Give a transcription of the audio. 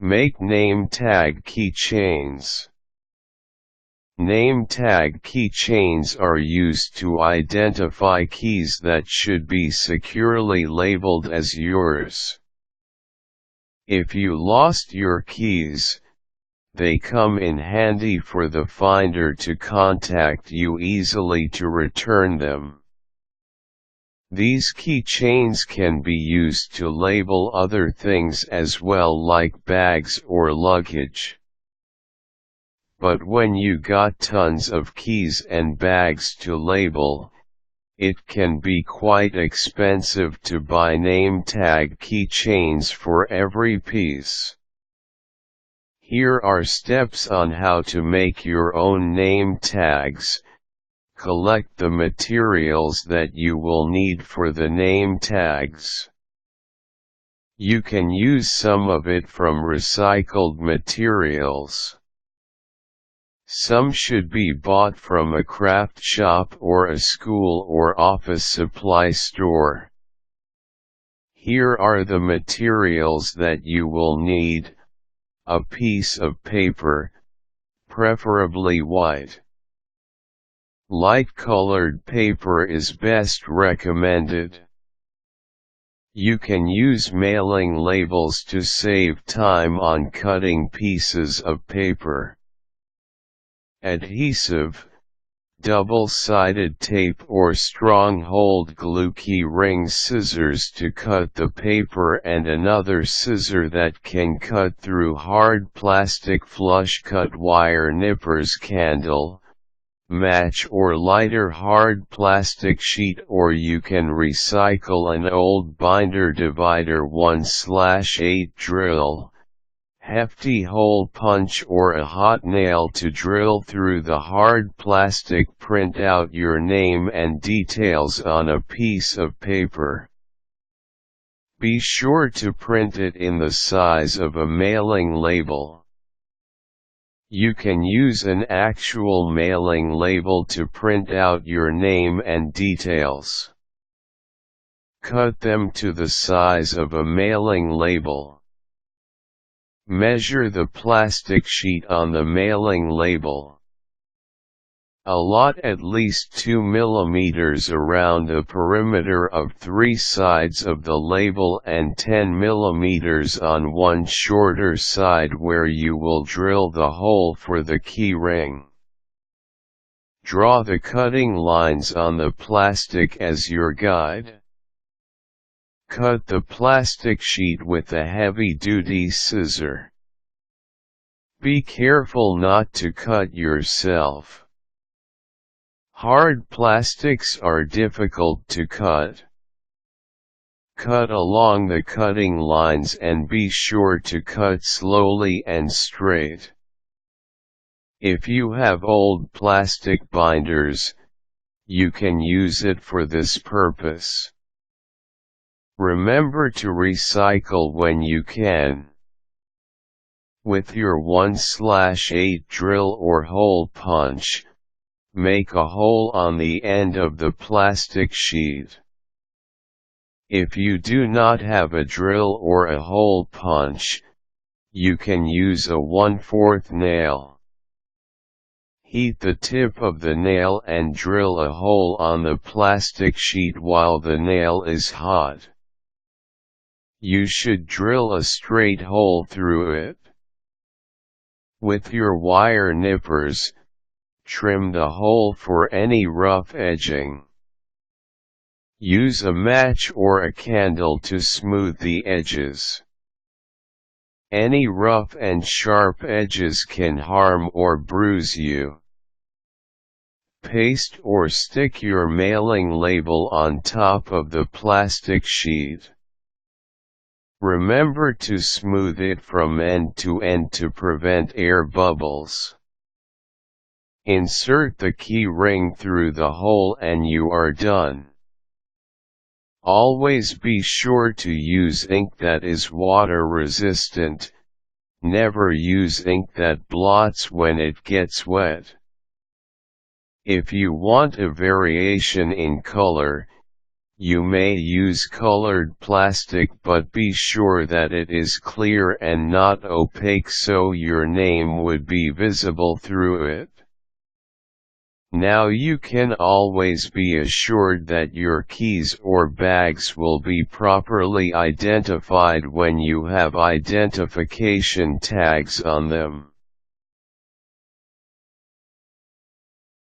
Make name tag keychains. Name tag keychains are used to identify keys that should be securely labeled as yours. If you lost your keys, they come in handy for the finder to contact you easily to return them. These keychains can be used to label other things as well, like bags or luggage. But when you got tons of keys and bags to label, it can be quite expensive to buy name tag keychains for every piece. Here are steps on how to make your own name tags. Collect the materials that you will need for the name tags. You can use some of it from recycled materials. Some should be bought from a craft shop or a school or office supply store. Here are the materials that you will need: a piece of paper, preferably white. Light-colored paper is best recommended. You can use mailing labels to save time on cutting pieces of paper. Adhesive, double-sided tape or strong-hold glue, key ring scissors to cut the paper, and another scissor that can cut through hard plastic, flush-cut wire nippers, candle, match or lighter hard plastic sheet, or you can recycle an old binder divider, 1/8 drill, hefty hole punch, or a hot nail to drill through the hard plastic. Print out your name and details on a piece of paper. Be sure to print it in the size of a mailing label. You can use an actual mailing label to print out your name and details. Cut them to the size of a mailing label. Measure the plastic sheet on the mailing label. Allot at least 2 mm around the perimeter of 3 sides of the label and 10 mm on one shorter side where you will drill the hole for the key ring. Draw the cutting lines on the plastic as your guide. Cut the plastic sheet with a heavy-duty scissor. Be careful not to cut yourself. Hard plastics are difficult to cut. Cut along the cutting lines and be sure to cut slowly and straight. If you have old plastic binders, you can use it for this purpose. Remember to recycle when you can. With your 1/8 drill or hole punch, make a hole on the end of the plastic sheet. If you do not have a drill or a hole punch, you can use a 1/4 nail. Heat the tip of the nail and drill a hole on the plastic sheet while the nail is hot. You should drill a straight hole through it. With your wire nippers, trim the hole for any rough edging. Use a match or a candle to smooth the edges. Any rough and sharp edges can harm or bruise you. Paste or stick your mailing label on top of the plastic sheet. Remember to smooth it from end to end to prevent air bubbles. Insert the key ring through the hole and you are done. Always be sure to use ink that is water resistant. Never use ink that blots when it gets wet. If you want a variation in color, You may use colored plastic, but be sure that it is clear and not opaque so your name would be visible through it. Now you can always be assured that your keys or bags will be properly identified when you have identification tags on them.